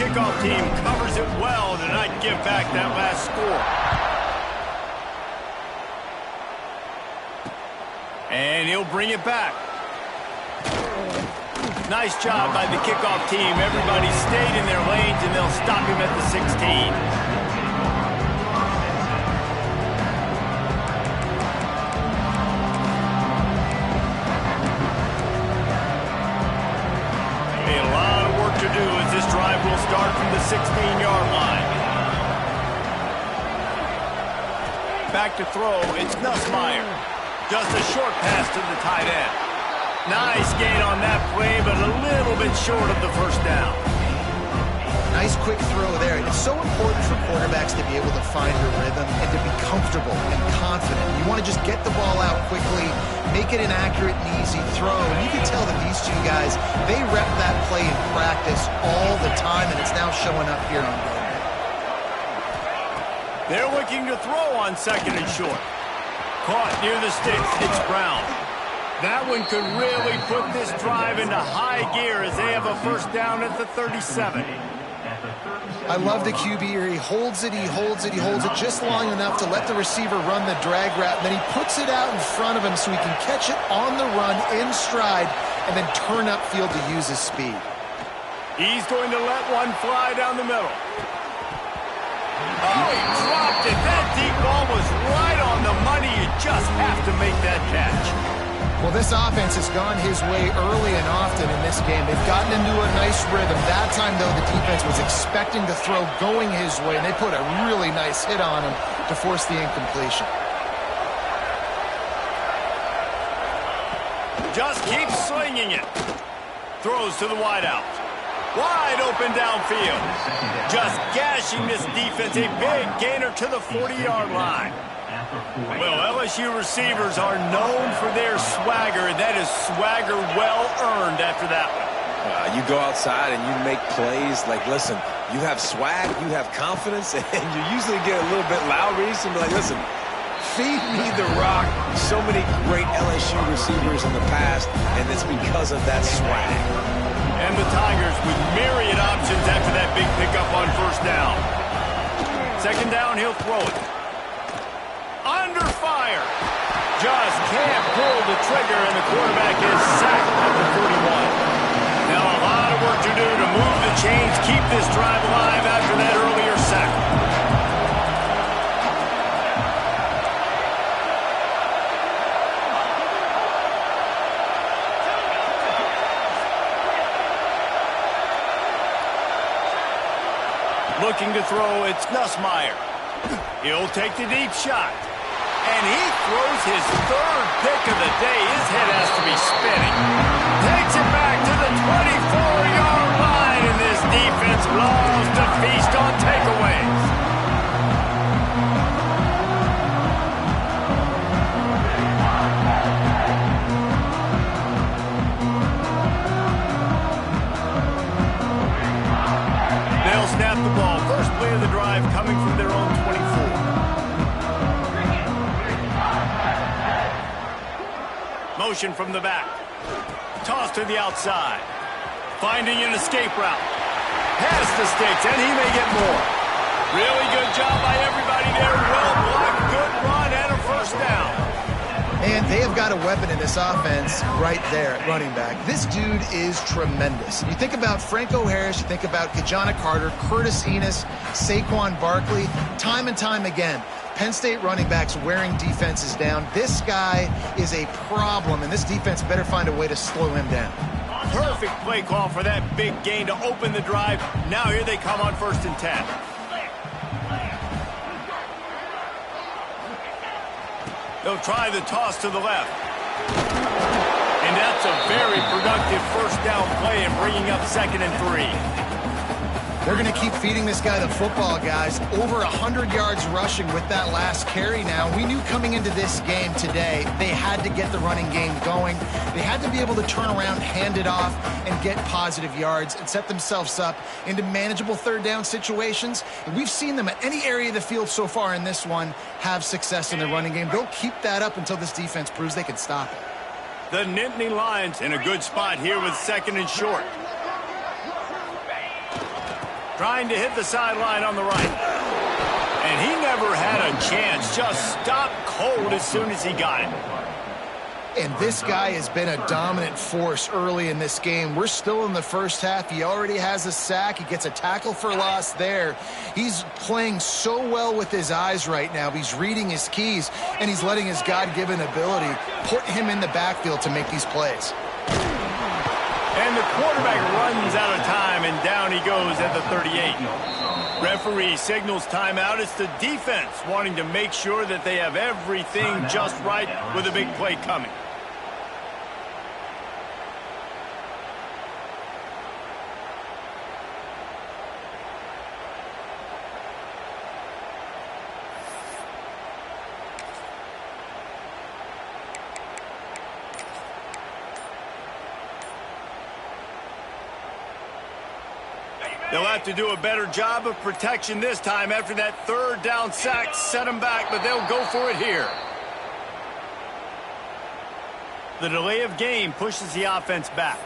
kickoff team covers it well to not give back that last score. And he'll bring it back. Nice job by the kickoff team. Everybody stayed in their lanes, and they'll stop him at the 16. A lot of work to do as this drive will start from the 16-yard line. Back to throw, it's Nussmeier. Just a short pass to the tight end. Nice gain on that play, but a little bit short of the first down. Nice quick throw there. It's so important for quarterbacks to be able to find your rhythm and to be comfortable and confident. You want to just get the ball out quickly, make it an accurate and easy throw. And you can tell that these two guys, they rep that play in practice all the time, and it's now showing up here on game day. They're looking to throw on second and short. Caught near the sticks. It's Brown. That one could really put this drive into high gear as they have a first down at the 37. I love the QB here. He holds it, he holds it, he holds it just long enough to let the receiver run the drag route. And then he puts it out in front of him so he can catch it on the run in stride and then turn upfield to use his speed. He's going to let one fly down the middle. Oh, he dropped it. That deep ball was right on the money. You just have to make that catch. Well, this offense has gone his way early and often in this game. They've gotten into a nice rhythm. That time, though, the defense was expecting the throw going his way, and they put a really nice hit on him to force the incompletion. Just keep slinging it. Throws to the wideout. Wide open downfield. Just gashing this defense. A big gainer to the 40-yard line. Well, LSU receivers are known for their swagger, and that is swagger well-earned after that one. You go outside and you make plays. Like, listen, you have swag, you have confidence, and you usually get a little bit loud. And be like, listen, feed me the rock. So many great LSU receivers in the past, and it's because of that swag. And the Tigers with myriad options after that big pickup on first down. Second down, he'll throw it. Under fire. Just can't pull the trigger, and the quarterback is sacked at the 41. Now a lot of work to do to move the chains, keep this drive alive after that earlier sack. Looking to throw, it's Nussmeier. He'll take the deep shot. And he throws his third pick of the day. His head has to be spinning. Takes it back to the 24-yard line, and this defense loves to feast on takeaways. They'll snap the ball. First play of the drive coming from their own 24. Motion from the back. Toss to the outside. Finding an escape route. Has the sticks, and he may get more. Really good job by everybody there. Well blocked, good run, and a first down. And they have got a weapon in this offense right there at running back. This dude is tremendous. You think about Franco Harris, you think about Kajana Carter, Curtis Enos, Saquon Barkley, time and time again. Penn State running backs wearing defenses down. This guy is a problem, and this defense better find a way to slow him down. Perfect play call for that big gain to open the drive. Now here they come on 1st and 10. They'll try the toss to the left. And that's a very productive first down play and bringing up 2nd and 3. They're going to keep feeding this guy the football, guys. Over 100 yards rushing with that last carry now. We knew coming into this game today, they had to get the running game going. They had to be able to turn around, hand it off, and get positive yards and set themselves up into manageable third down situations. And we've seen them at any area of the field so far in this one have success in the running game. They'll keep that up until this defense proves they can stop it. The Nittany Lions in a good spot here with 2nd and short. Trying to hit the sideline on the right. And he never had a chance. Just stopped cold as soon as he got it. And this guy has been a dominant force early in this game. We're still in the first half. He already has a sack. He gets a tackle for loss there. He's playing so well with his eyes right now. He's reading his keys, and he's letting his God-given ability put him in the backfield to make these plays. And the quarterback runs out of time, and down he goes at the 38. Referee signals timeout. It's the defense wanting to make sure that they have everything just right with a big play coming. They'll have to do a better job of protection this time after that third down sack set them back, but they'll go for it here. The delay of game pushes the offense back.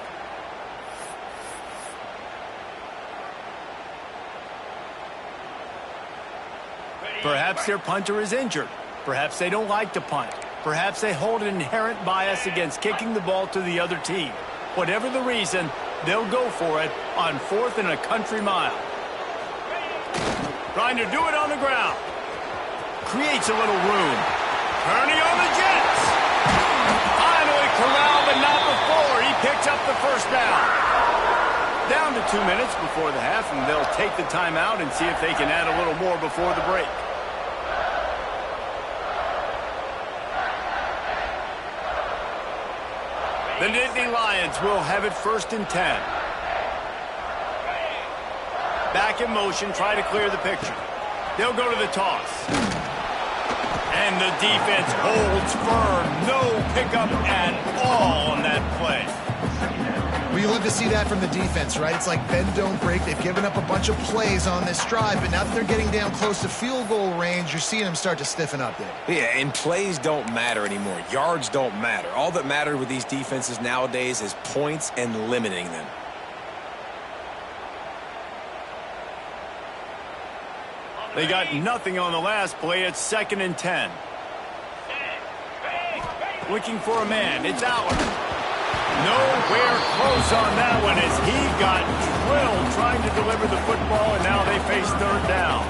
Perhaps their punter is injured. Perhaps they don't like to punt. Perhaps they hold an inherent bias against kicking the ball to the other team. Whatever the reason, they'll go for it on 4th and a country mile. Trying to do it on the ground. Creates a little room. Turning on the Jets. Finally corralled, but not before. He picks up the first down. Down to 2 minutes before the half, and they'll take the timeout and see if they can add a little more before the break. The Nittany Lions will have it 1st and 10. Back in motion, try to clear the picture. They'll go to the toss. And the defense holds firm. No pickup at all on that play. Well, you love to see that from the defense, right? It's like bend, don't break. They've given up a bunch of plays on this drive, but now that they're getting down close to field goal range, you're seeing them start to stiffen up there. Yeah, and plays don't matter anymore. Yards don't matter. All that matters with these defenses nowadays is points and limiting them. They got nothing on the last play. It's 2nd and 10. Looking for a man. It's Aller. Nowhere close on that one as he got drilled trying to deliver the football, and now they face 3rd down.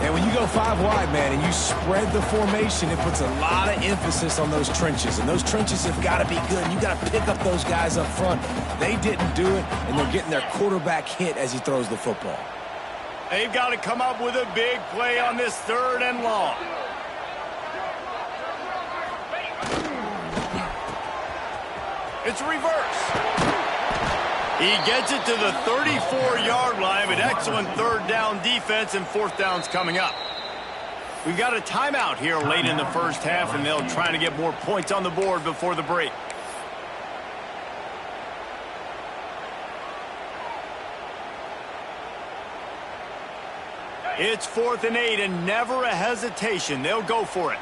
And when you go 5 wide, man, and you spread the formation, it puts a lot of emphasis on those trenches. And those trenches have got to be good. You got to pick up those guys up front. They didn't do it, and they're getting their quarterback hit as he throws the football. They've got to come up with a big play on this 3rd and long. It's reverse. He gets it to the 34-yard line, but excellent 3rd down defense, and 4th down's coming up. We've got a timeout here late in the first half, and they'll try to get more points on the board before the break. It's 4th and 8, and never a hesitation. They'll go for it.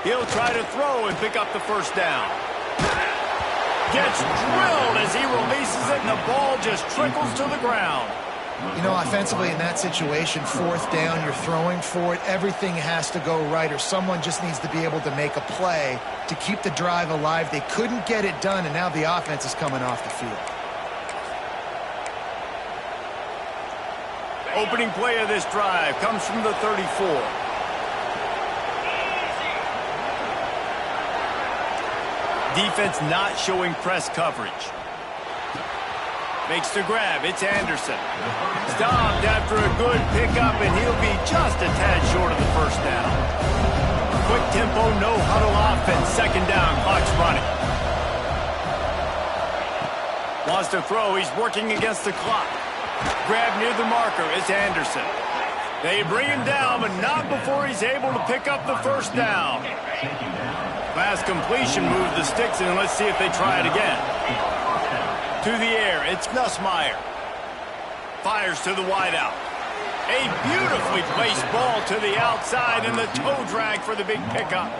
He'll try to throw and pick up the first down. Gets drilled as he releases it, and the ball just trickles to the ground. You know, offensively in that situation, 4th down, you're throwing for it. Everything has to go right, or someone just needs to be able to make a play to keep the drive alive. They couldn't get it done, and now the offense is coming off the field. Opening play of this drive comes from the 34. Defense not showing press coverage. Makes the grab. It's Anderson. Stopped after a good pickup, and he'll be just a tad short of the first down. Quick tempo, no huddle offense. 2nd down, clock's running. Wants to throw. He's working against the clock. Grab near the marker. It's Anderson. They bring him down, but not before he's able to pick up the first down. Last completion moved the sticks, and let's see if they try it again. To the air, it's Nussmeier. Fires to the wideout. A beautifully placed ball to the outside, and the toe drag for the big pickup.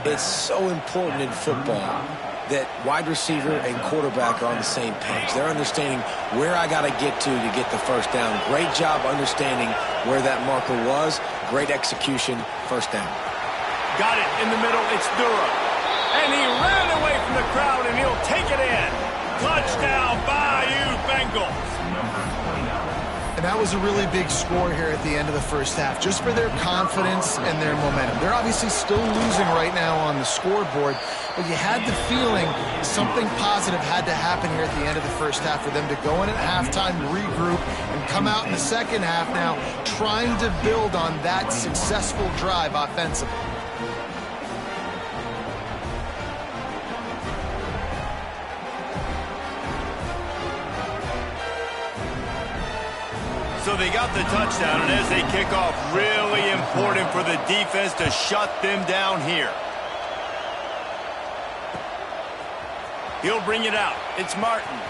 It's so important in football that wide receiver and quarterback are on the same page. They're understanding where I got to get the first down. Great job understanding where that marker was. Great execution, first down. Got it in the middle. It's Durham. And he ran away from the crowd, and he'll take it in. Touchdown, Bayou Bengals. And that was a really big score here at the end of the first half, just for their confidence and their momentum. They're obviously still losing right now on the scoreboard, but you had the feeling something positive had to happen here at the end of the first half for them to go in at halftime, regroup, and come out in the second half now trying to build on that successful drive offensively. So they got the touchdown, and as they kick off, really important for the defense to shut them down here. He'll bring it out. It's Martin.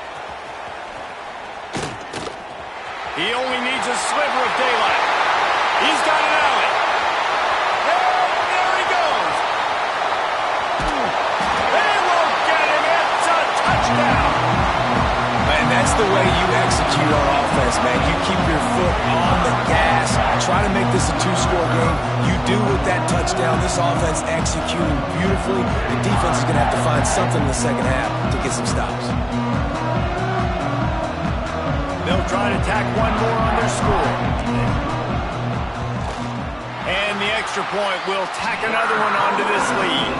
He only needs a sliver of daylight. He's got an alley. And there he goes. They won't get him. It's a touchdown. And that's the way you execute on offense, man. You keep your foot on the gas. Try to make this a two-score game. You do with that touchdown. This offense executing beautifully. The defense is going to have to find something in the second half to get some stops. They'll try to tack one more on their score. And the extra point will tack another one onto this lead.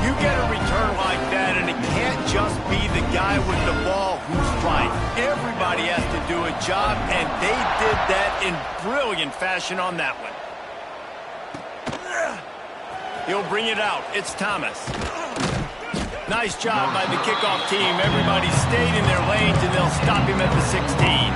You get a return like that, and it can't just be the guy with the ball who's right. Everybody has to do a job, and they did that in brilliant fashion on that one. He'll bring it out. It's Thomas. Nice job by the kickoff team. Everybody stayed in their lanes, and they'll stop him at the 16.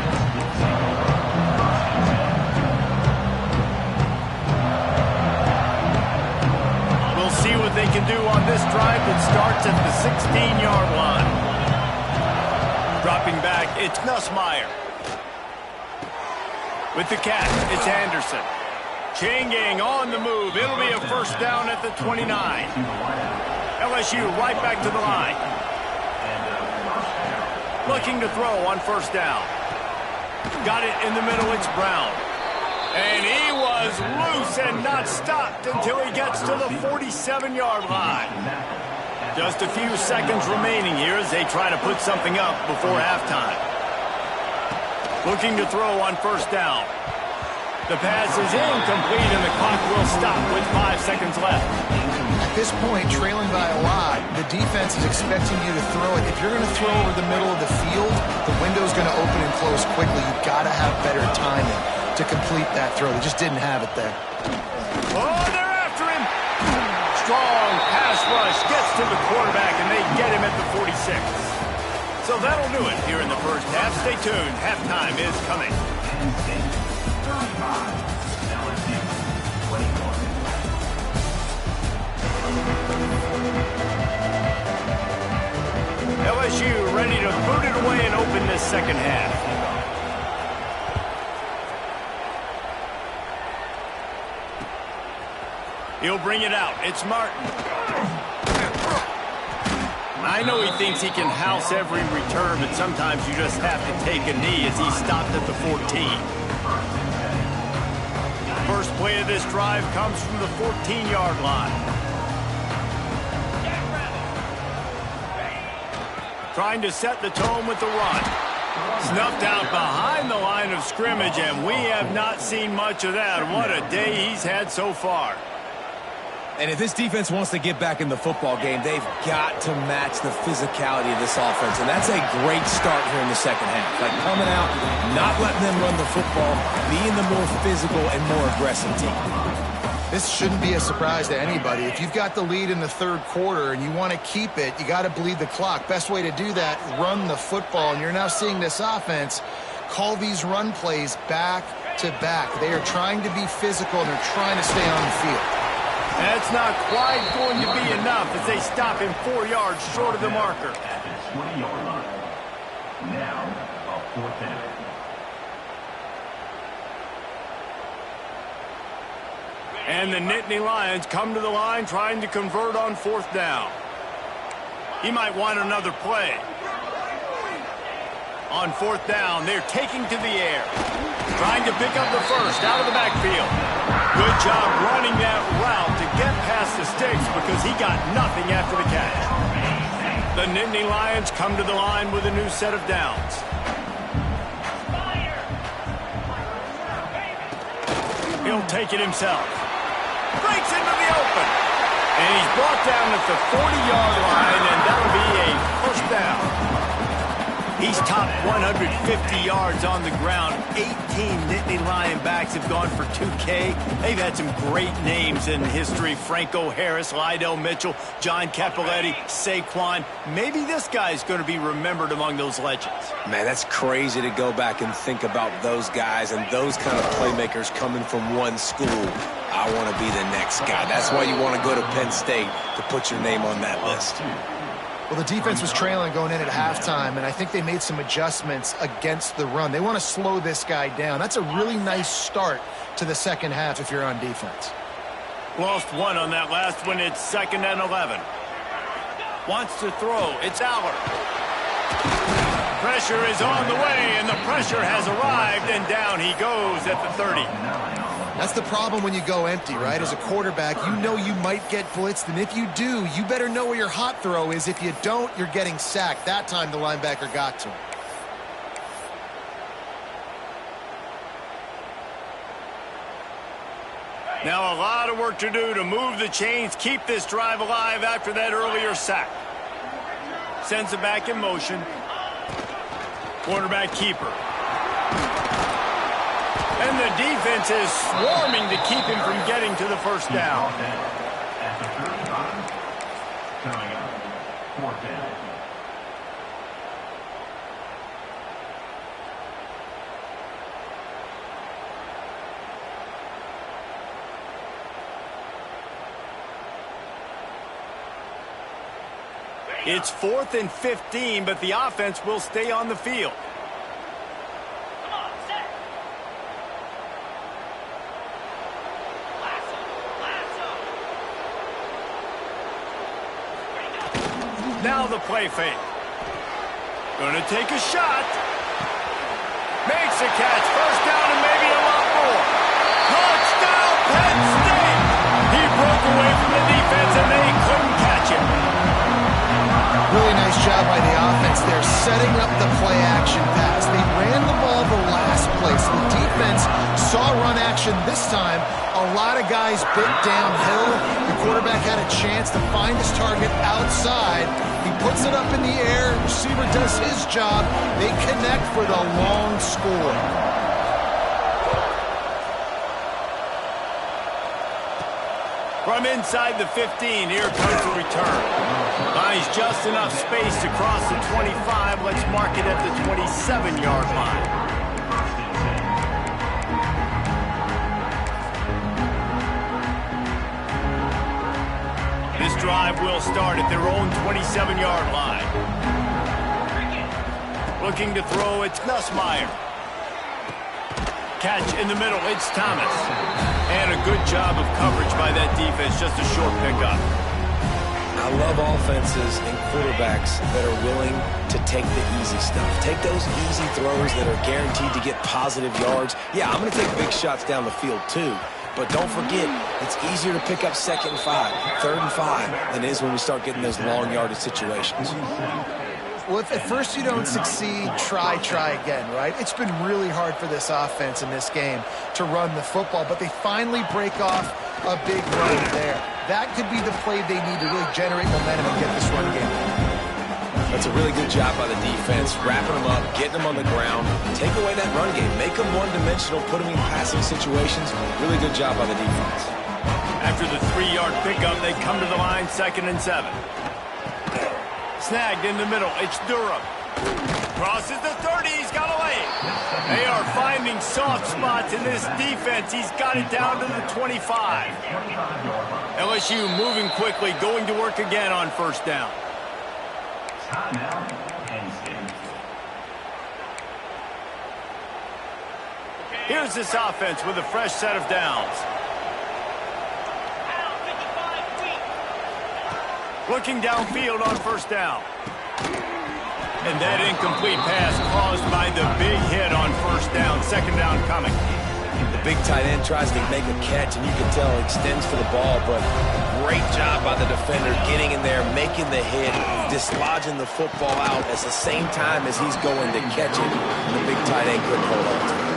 See what they can do on this drive that starts at the 16-yard line. Dropping back, it's Nussmeier. With the catch, it's Anderson. Changing on the move. It'll be a first down at the 29. LSU right back to the line. Looking to throw on first down. Got it in the middle, it's Brown. And he was loose and not stopped until he gets to the 47-yard line. Just a few seconds remaining here as they try to put something up before halftime. Looking to throw on first down. The pass is incomplete and the clock will stop with 5 seconds left. At this point, trailing by a lot, the defense is expecting you to throw it. If you're going to throw over the middle of the field, the window's going to open and close quickly. You've got to have better timing to complete that throw. They just didn't have it there. Oh, they're after him. Strong pass rush gets to the quarterback, and they get him at the 46. So that'll do it here in the first half. Stay tuned. Halftime is coming. LSU ready to boot it away and open this second half. He'll bring it out. It's Martin. I know he thinks he can house every return, but sometimes you just have to take a knee as he stopped at the 14. First play of this drive comes from the 14-yard line. Trying to set the tone with the run. Snuffed out behind the line of scrimmage, and we have not seen much of that. What a day he's had so far. And if this defense wants to get back in the football game, they've got to match the physicality of this offense. And that's a great start here in the second half. Like coming out, not letting them run the football, being the more physical and more aggressive team. This shouldn't be a surprise to anybody. If you've got the lead in the third quarter and you want to keep it, you got to bleed the clock. Best way to do that, run the football. And you're now seeing this offense call these run plays back to back. They are trying to be physical and they're trying to stay on the field. That's not quite going to be enough as they stop him 4 yards short of the marker. At the 20-yard line. Now, a fourth down. And the Nittany Lions come to the line trying to convert on fourth down. He might want another play. On fourth down, they're taking to the air. Trying to pick up the first out of the backfield. Good job running that route to get past the sticks because he got nothing after the catch. The Nittany Lions come to the line with a new set of downs. He'll take it himself. Breaks into the open. And he's brought down at the 40-yard line, and that'll be a first down. He's topped 150 yards on the ground. 18 Nittany Lion backs have gone for 2K. They've had some great names in history. Franco Harris, Lydell Mitchell, John Cappelletti, Saquon. Maybe this guy's going to be remembered among those legends. Man, that's crazy to go back and think about those guys and those kind of playmakers coming from one school. I want to be the next guy. That's why you want to go to Penn State, to put your name on that list. Well, the defense was trailing going in at halftime, and I think they made some adjustments against the run. They want to slow this guy down. That's a really nice start to the second half if you're on defense. Lost one on that last one. It's 2nd and 11. Wants to throw. It's Aller. Pressure is on the way, and the pressure has arrived, and down he goes at the 30. That's the problem when you go empty, right? As a quarterback, you know you might get blitzed, and if you do, you better know where your hot throw is. If you don't, you're getting sacked. That time the linebacker got to him. Now a lot of work to do to move the chains, keep this drive alive after that earlier sack. Sends it back in motion. Quarterback keeper. And the defense is swarming to keep him from getting to the first down. At the 35, coming up, 4th down. It's 4th and 15, but the offense will stay on the field. Now the play fake. Gonna take a shot. Makes a catch. First down and maybe a lot more. Touchdown, Penn State! He broke away from the defense and they couldn't catch him. Really nice job by the offense there, setting up the play-action pass. They ran the ball the last place. The defense saw run action this time. A lot of guys bit downhill. The quarterback had a chance to find his target outside. He puts it up in the air. Receiver does his job. They connect for the long score. From inside the 15, here comes the return. Buys just enough space to cross the 25. Let's mark it at the 27-yard line. This drive will start at their own 27-yard line. Looking to throw, it's Nussmeier. Catch in the middle, it's Thomas. And a good job of coverage by that defense, just a short pickup. I love offenses and quarterbacks that are willing to take the easy stuff. Take those easy throws that are guaranteed to get positive yards. Yeah, I'm going to take big shots down the field too. But don't forget, it's easier to pick up 2nd and 5, 3rd and 5 than it is when we start getting those long yardage situations. Well, if at first you don't succeed, try again, right? It's been really hard for this offense in this game to run the football, but they finally break off a big run there. That could be the play they need to really generate momentum and get this run game. That's a really good job by the defense, wrapping them up, getting them on the ground, take away that run game, make them one-dimensional, put them in passing situations. Really good job by the defense. After the 3-yard pickup, they come to the line, 2nd and 7. Snagged in the middle, it's Durham. Crosses the 30, he's got a lane. They are finding soft spots in this defense. He's got it down to the 25. LSU moving quickly, going to work again on first down. Timeout, Penn State. Here's this offense with a fresh set of downs. Looking downfield on first down. And that incomplete pass caused by the big hit on first down. Second down coming. The big tight end tries to make a catch, and you can tell he extends for the ball, but great job by the defender getting in there, making the hit, dislodging the football out at the same time as he's going to catch it. The big tight end couldn't hold on to it.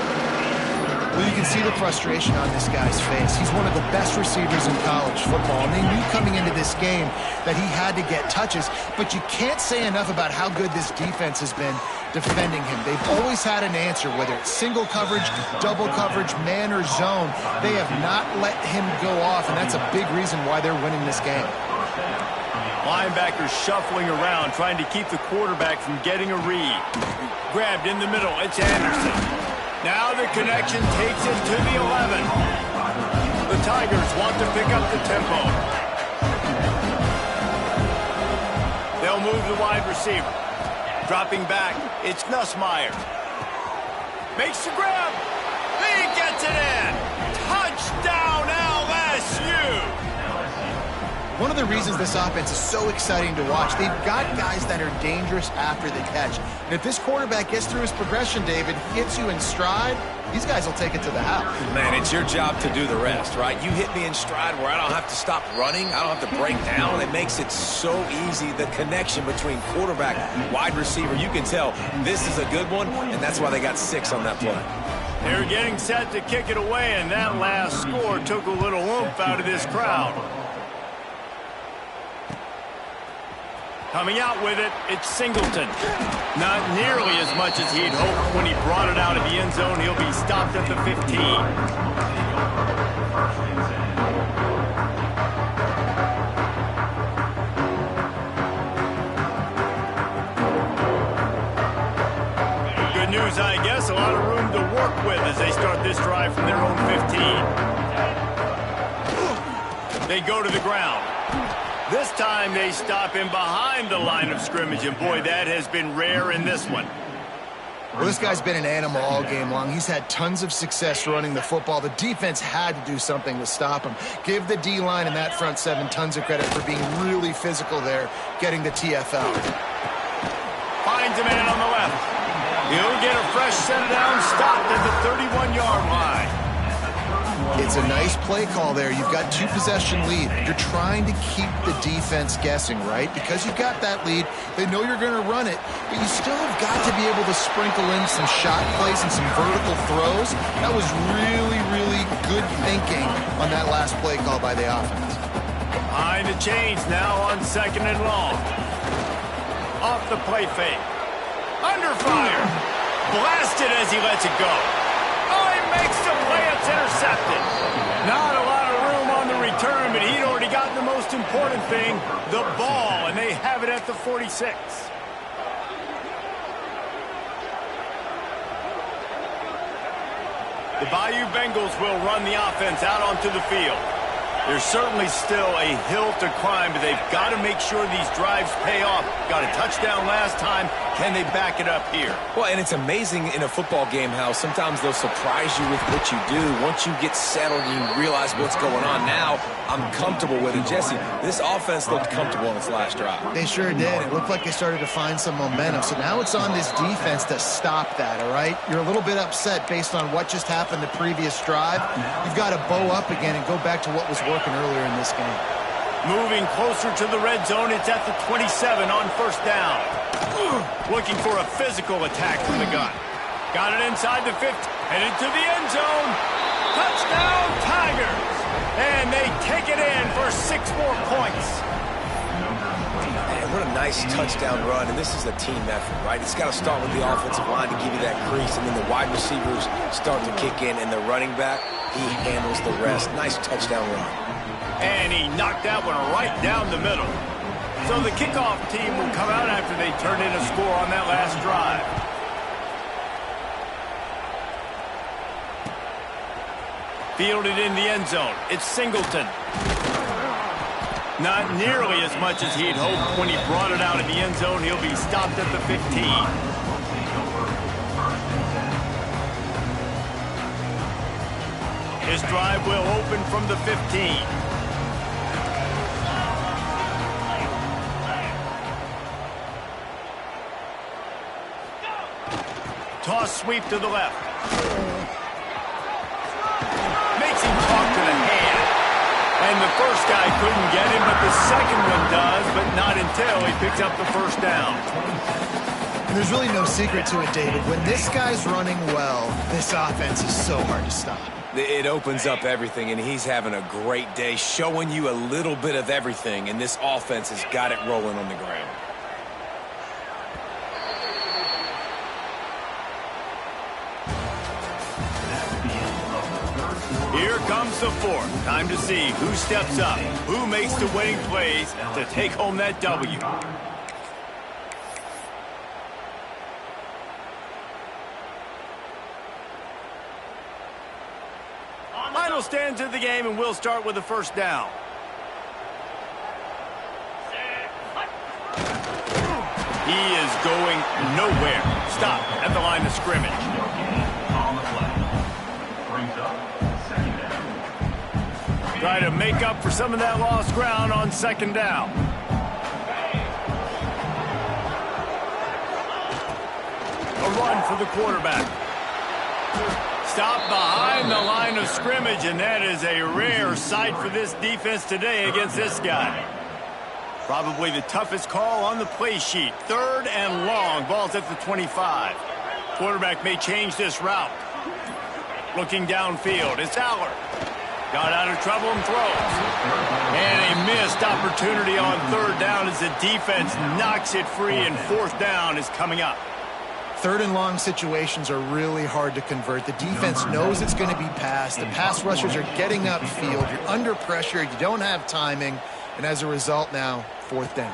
Well, you can see the frustration on this guy's face. He's one of the best receivers in college football, and they knew coming into this game that he had to get touches, but you can't say enough about how good this defense has been defending him. They've always had an answer, whether it's single coverage, double coverage, man or zone. They have not let him go off, and that's a big reason why they're winning this game. Linebackers shuffling around, trying to keep the quarterback from getting a read. Grabbed in the middle, it's Anderson. Now the connection takes him to the 11. The Tigers want to pick up the tempo. They'll move the wide receiver. Dropping back, it's Nussmeier. Makes the grab. He gets it in. Touchdown LSU. One of the reasons this offense is so exciting to watch, they've got guys that are dangerous after the catch. And if this quarterback gets through his progression, David, hits you in stride, these guys will take it to the house. Man, it's your job to do the rest, right? You hit me in stride where I don't have to stop running. I don't have to break down. It makes it so easy, the connection between quarterback, wide receiver. You can tell this is a good one, and that's why they got 6 on that play. They're getting set to kick it away, and that last score took a little oomph out of this crowd. Coming out with it, it's Singleton. Not nearly as much as he'd hoped when he brought it out of the end zone. He'll be stopped at the 15. Good news, I guess. A lot of room to work with as they start this drive from their own 15. They go to the ground. This time they stop him behind the line of scrimmage, and boy, that has been rare in this one. Well, this guy's been an animal all game long. He's had tons of success running the football. The defense had to do something to stop him. Give the D-line and that front 7 tons of credit for being really physical there, getting the TFL. Finds a man on the left. He'll get a fresh set down, stopped at the 31-yard line. It's a nice play call there. You've got 2-possession lead. You're trying to keep the defense guessing, right? Because you've got that lead, they know you're going to run it, but you still have got to be able to sprinkle in some shot plays and some vertical throws. That was really, really good thinking on that last play call by the offense. Behind the chains now on 2nd and long. Off the play fake. Under fire. Blasted as he lets it go. Oh, he makes the play. It's intercepted. Not a lot of room on the return, but he'd already gotten the most important thing, the ball, and they have it at the 46. The Bayou Bengals will run the offense out onto the field. There's certainly still a hill to climb, but they've got to make sure these drives pay off. Got a touchdown last time. Can they back it up here? Well, and it's amazing in a football game how sometimes they'll surprise you with what you do. Once you get settled and you realize what's going on, now I'm comfortable with it. Jesse, this offense looked comfortable on its last drive. They sure did. It looked like they started to find some momentum. So now it's on this defense to stop that, all right? You're a little bit upset based on what just happened the previous drive. You've got to bow up again and go back to what was working earlier in this game. Moving closer to the red zone, it's at the 27 on first down. Looking for a physical attack from the gun. Got it inside the 50, headed to the end zone. Touchdown, Tigers! And they take it in for 6 more points. Man, what a nice touchdown run, and this is a team effort, right? It's got to start with the offensive line to give you that crease, and then the wide receivers start to kick in, and the running back, he handles the rest. Nice touchdown run. And he knocked that one right down the middle. So the kickoff team will come out after they turn in a score on that last drive. Fielded in the end zone. It's Singleton. Not nearly as much as he'd hoped when he brought it out of the end zone. He'll be stopped at the 15. His drive will open from the 15. Toss sweep to the left. Makes him talk to the hand. And the first guy couldn't get him, but the second one does, but not until he picks up the first down. And there's really no secret to it, David. When this guy's running well, this offense is so hard to stop. It opens up everything, and he's having a great day, showing you a little bit of everything, and this offense has got it rolling on the ground. Here comes the fourth. Time to see who steps up, who makes the winning plays to take home that W. Final stands of the game, and we'll start with the first down. He is going nowhere. Stop at the line of scrimmage. On the play. Brings up second down. Try to make up for some of that lost ground on second down. A run for the quarterback. Stop behind the line of scrimmage, and that is a rare sight for this defense today against this guy. Probably the toughest call on the play sheet. Third and long. Ball's at the 25. Quarterback may change this route. Looking downfield. It's Aller. Got out of trouble and throws. And a missed opportunity on third down as the defense knocks it free, and fourth down is coming up. Third and long situations are really hard to convert. The defense knows it's going to be passed. The pass rushers are getting upfield. You're under pressure. You don't have timing. And as a result now, fourth down.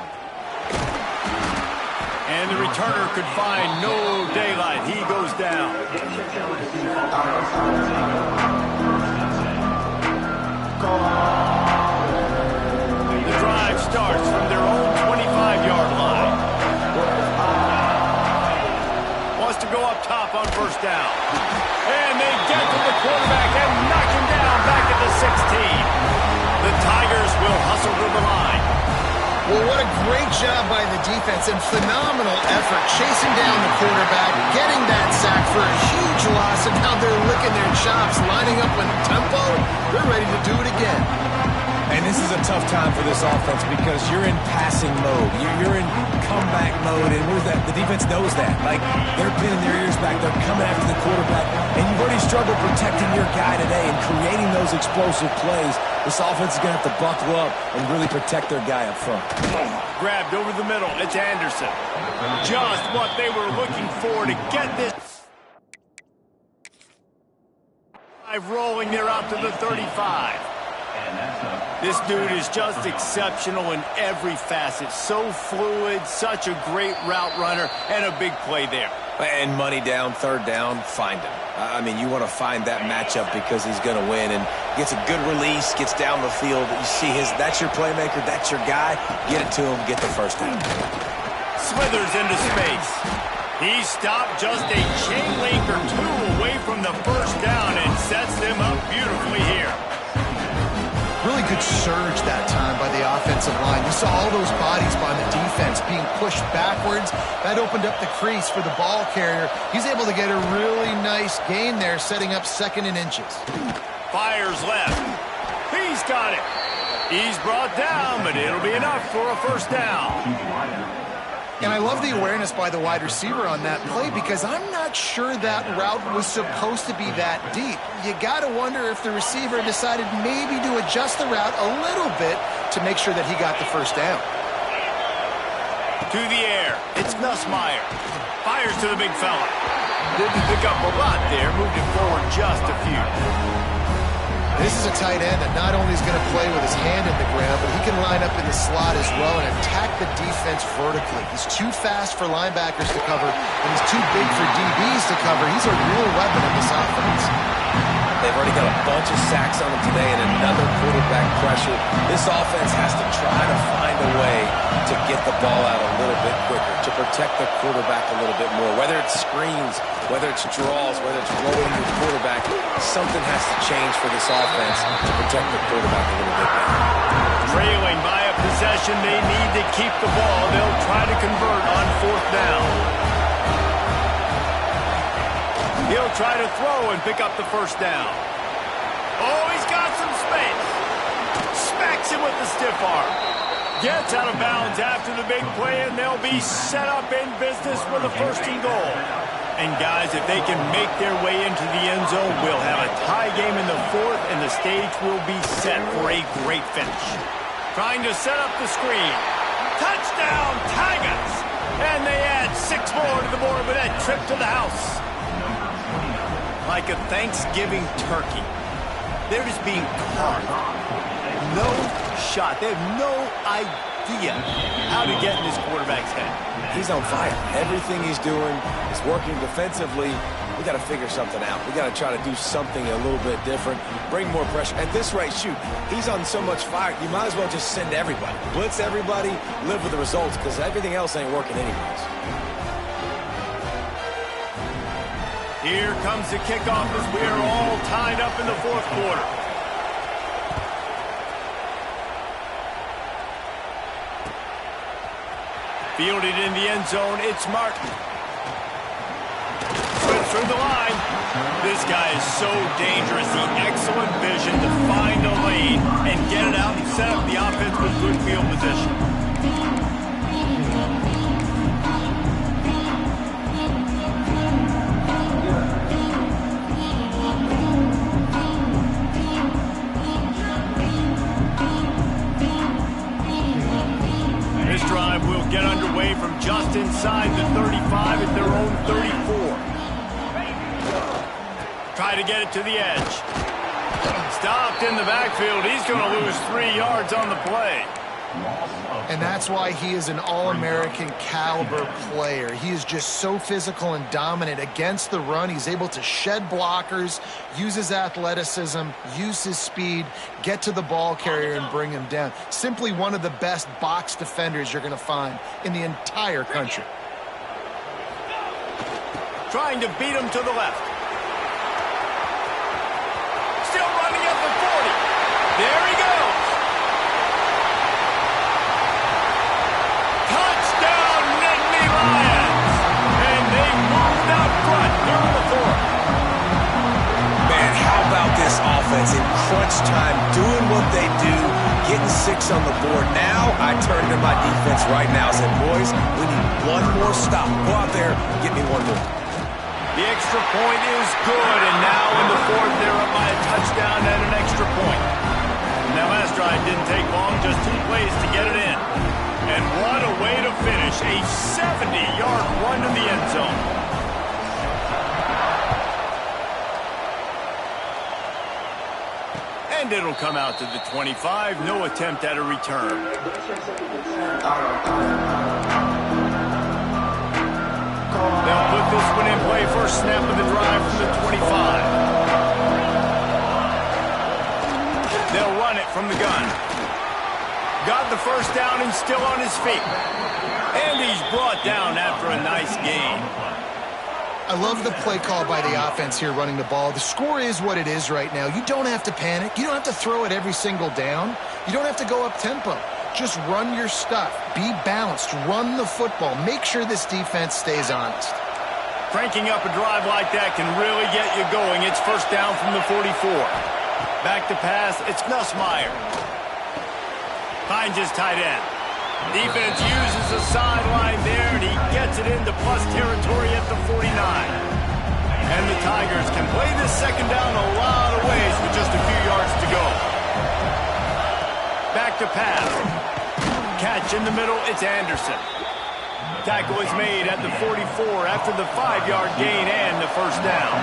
And the returner could find no daylight. He goes down. The drive starts from their own 25-yard line. Wants to go up top on first down. And they get to the quarterback and knock him down back at the 16. The Tigers will hustle to the line. Well, what a great job by the defense and phenomenal effort chasing down the quarterback, getting that sack for a huge loss, and now they're licking their chops, lining up with tempo. They're ready to do it again. And this is a tough time for this offense because you're in passing mode. You're in comeback mode, and the defense knows that. Like, they're pinning their ears back. They're coming after the quarterback, and you've already struggled protecting your guy today and creating those explosive plays. This offense is going to have to buckle up and really protect their guy up front. Grabbed over the middle. It's Anderson. Just what they were looking for to get this drive rolling there out to the 35. This dude is just exceptional in every facet. So fluid, such a great route runner, and a big play there. And money down, third down, find him. I mean, you want to find that matchup because he's going to win, and gets a good release, gets down the field. You see that's your playmaker, that's your guy. Get it to him, get the first down. Slithers into space. He stopped just a chain link or two away from the first down and sets them up beautifully here. Really good surge that time by the offensive line. You saw all those bodies by the defense being pushed backwards. That opened up the crease for the ball carrier. He's able to get a really nice gain there, setting up second and inches. Fires left. He's got it. He's brought down, but it'll be enough for a first down. And I love the awareness by the wide receiver on that play because I'm not sure that route was supposed to be that deep. You got to wonder if the receiver decided maybe to adjust the route a little bit to make sure that he got the first down. To the air. It's Nussmeier. Fires to the big fella. Didn't pick up a lot there. Moved it forward just a few. This is a tight end that not only is going to play with his hand in the ground, but he can line up in the slot as well and attack the defense vertically. He's too fast for linebackers to cover, and he's too big for DBs to cover. He's a real weapon in this offense. They've already got a bunch of sacks on him today and another quarterback pressure. This offense has to try to find a way to get the ball out a little bit quicker, to protect the quarterback a little bit more. Whether it's screens, whether it's draws, whether it's rolling your quarterback, something has to change for this offense to protect the quarterback a little bit better. Trailing by a possession, they need to keep the ball. They'll try to convert on fourth down. try to throw and pick up the first down. Oh, he's got some space. Smacks him with the stiff arm. Gets out of bounds after the big play, and they'll be set up in business with a 1st and goal. And, guys, if they can make their way into the end zone, we'll have a tie game in the 4th, and the stage will be set for a great finish. Trying to set up the screen. Touchdown, Tigers! And they add 6 more to the board with that trip to the house. Like a Thanksgiving turkey. They're just being carved. No shot. They have no idea how to get in this quarterback's head. He's on fire. Everything he's doing is working defensively. We got to figure something out. We got to try to do something a little bit different, bring more pressure. At this rate, shoot, he's on so much fire, you might as well just send everybody. Blitz everybody, live with the results, because everything else ain't working anyways. Here comes the kickoff as we are all tied up in the 4th quarter. Fielded in the end zone, it's Martin. Slips through the line. This guy is so dangerous. The excellent vision to find a lane and get it out and set up the offense with good field position. This drive will get underway from just inside the 35 at their own 34. Try to get it to the edge. Stopped in the backfield. He's going to lose 3 yards on the play. And that's why he is an All-American caliber player. He is just so physical and dominant against the run. He's able to shed blockers, use his athleticism, use his speed, get to the ball carrier and bring him down. Simply one of the best box defenders you're going to find in the entire country. Trying to beat him to the left. Still running at the 40. There he goes. Touchdown, Nittany Lions. And they moved out front here in the 4th. Man, how about this offense in crunch time, doing what they do, getting 6 on the board. Now I turn to my defense right now and say, boys, we need one more stop. Go out there, get me one more. The extra point is good, and now in the 4th, they're up by a touchdown and an extra point. Now, last drive didn't take long, just 2 plays to get it in. And what a way to finish, a 70-yard run to the end zone. And it'll come out to the 25, no attempt at a return. They'll put this one in play, first snap of the drive from the 25. They'll run it from the gun. Got the first down and still on his feet. And he's brought down after a nice gain. I love the play call by the offense here running the ball. The score is what it is right now. You don't have to panic. You don't have to throw it every single down. You don't have to go up tempo. Just run your stuff. Be balanced. Run the football. Make sure this defense stays honest. Cranking up a drive like that can really get you going. It's first down from the 44. Back to pass. It's Nussmeier. Finds his tight end. Defense uses the sideline there, and he gets it into plus territory at the 49. And the Tigers can play this second down a lot of ways with just a few yards to go. Back to pass. Catch in the middle, it's Anderson. Tackle is made at the 44 after the 5-yard gain and the first down.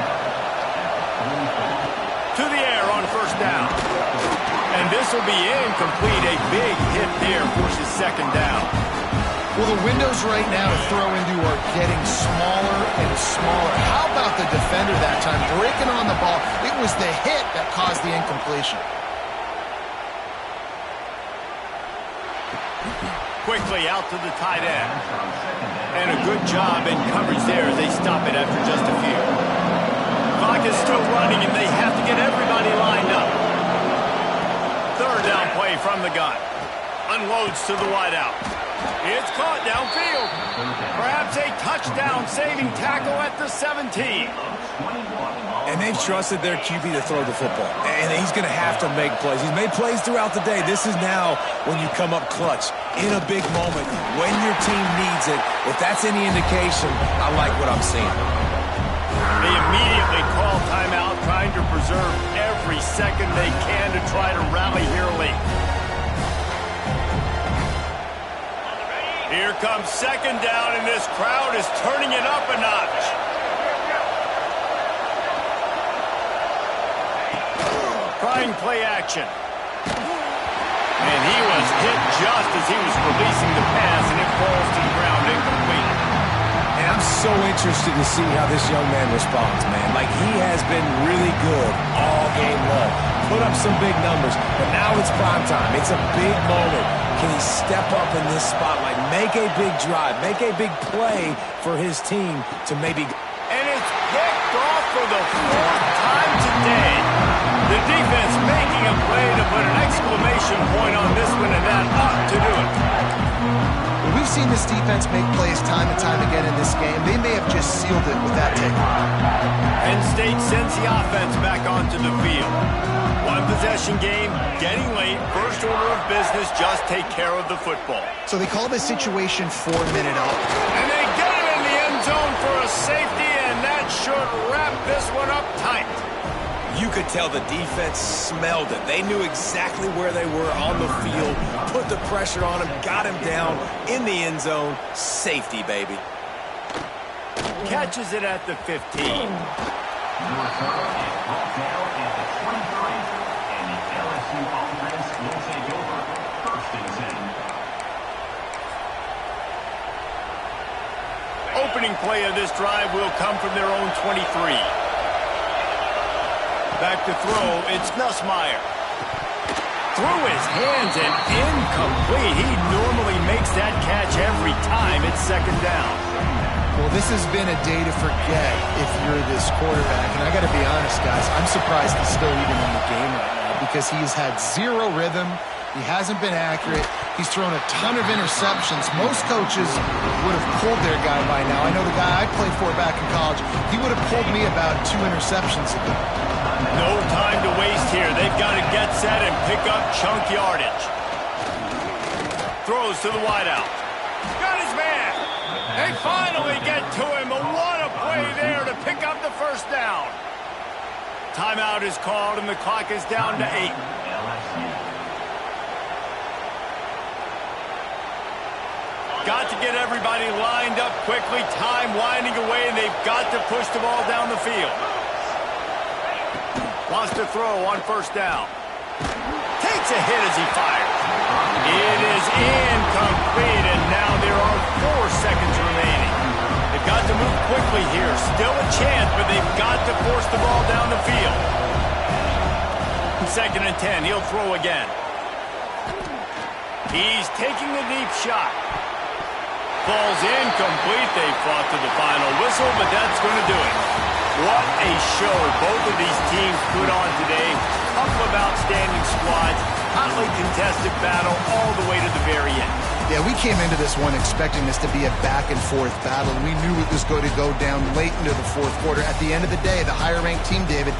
To the air on first down. And this will be incomplete. A big hit there forces second down. Well, the windows right now to throw into are getting smaller and smaller. How about the defender that time breaking on the ball? It was the hit that caused the incompletion. Quickly out to the tight end. And a good job in coverage there as they stop it after just a few. Clock is still running, and they have to get everybody lined up. Third down play from the gun. Unloads to the wideout. It's caught downfield. Perhaps That's a touchdown-saving tackle at the 17. And they've trusted their QB to throw the football. And he's going to have to make plays. He's made plays throughout the day. This is now when you come up clutch in a big moment when your team needs it. If that's any indication, I like what I'm seeing. They immediately call timeout, trying to preserve every second they can to try to rally here late. Here comes second down, and this crowd is turning it up a notch. Trying play action. And he was hit just as he was releasing the pass, and it falls to the ground incomplete. And I'm so interested to see how this young man responds, man. Like, he has been really good all game long. Put up some big numbers, but now it's prime time. It's a big moment. Can he step up in this spotlight, make a big drive, make a big play for his team to maybe... And it's picked off for the fourth time today. The defense making a play to put an exclamation point on this one, and that ought to do it. Well, we've seen this defense make plays time and time again in this game. They may have just sealed it with that takeaway. Penn State sends the offense back onto the field. One possession game, getting late, first order of business, just take care of the football. So they call this situation 4-minute up. And they get him in the end zone for a safety, and that should wrap this one up tight. You could tell the defense smelled it. They knew exactly where they were on the field, put the pressure on him, got him down in the end zone. Safety, baby. Catches it at the 15. Your start is brought down at the 23, and the LSU offense will take over 1st and 10. Opening play of this drive will come from their own 23. Back to throw, it's Nussmeier. Through his hands and incomplete. He normally makes that catch every time. It's second down. Well, this has been a day to forget if you're this quarterback. And I got to be honest, guys, I'm surprised he's still even in the game right now because he's had zero rhythm. He hasn't been accurate. He's thrown a ton of interceptions. Most coaches would have pulled their guy by now. I know the guy I played for back in college, he would have pulled me about 2 interceptions ago. No time to waste here. They've got to get set and pick up chunk yardage. Throws to the wideout. Got his man. They finally get to him. What a play there to pick up the first down. Timeout is called, and the clock is down to 8. Got to get everybody lined up quickly. Time winding away, and they've got to push the ball down the field. Wants to throw on first down. Takes a hit as he fires. It is incomplete, and now there are 4 seconds remaining. They've got to move quickly here. Still a chance, but they've got to force the ball down the field. 2nd and 10. He'll throw again. He's taking the deep shot. Ball's incomplete. They fought to the final whistle, but that's going to do it. What a show both of these teams put on today. Couple of outstanding squads. Hotly contested battle all the way to the very end. Yeah, we came into this one expecting this to be a back-and-forth battle. We knew it was going to go down late into the 4th quarter. At the end of the day, the higher-ranked team, David,